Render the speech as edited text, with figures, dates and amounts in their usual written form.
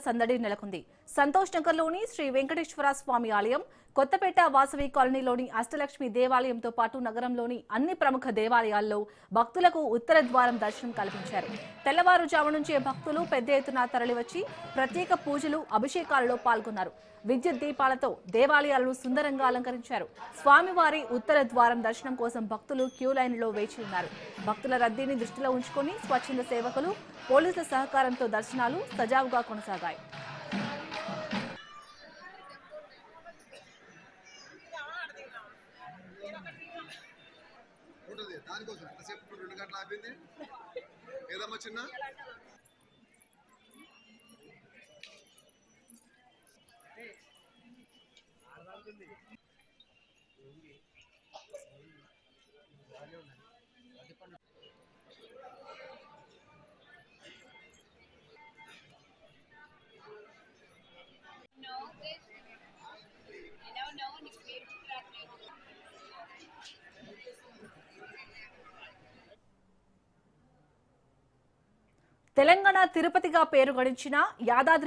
సందడి నెలకొంది. సంతోష్ నగర్లోని శ్రీ వెంకటేశ్వర స్వామి ఆలయం, కొత్తపేట వాసవి కాలనీలోని అష్టలక్ష్మి దేవాలయంతో పాటు నగరంలోని అన్ని ప్రముఖ దేవాలయాల్లో భక్తులకు ఉత్తర ద్వారం దర్శనం కల్పించారు. తెల్లవారుజాము నుంచే భక్తులు పెద్ద ఎత్తున తరలివచ్చి ప్రత్యేక పూజలు, అభిషేకాలలో పాల్గొన్నారు. విద్యుత్ దీపాలతో దేవాలయాలను సుందరంగా అలంకరించారు. స్వామివారి ఉత్తర ద్వారం దర్శనం కోసం భక్తులు క్యూ లైన్లో వేచి ఉన్నారు. భక్తుల రద్దీని దృష్టిలో ఉంచుకొని స్వచ్ఛంద సేవకులు, పోలీసుల సహకారంతో దర్శనాలు సజావుగా కొనసాగాయి. తెలంగాణ తిరుపతిగా పేరు గడించిన యాదాద్రి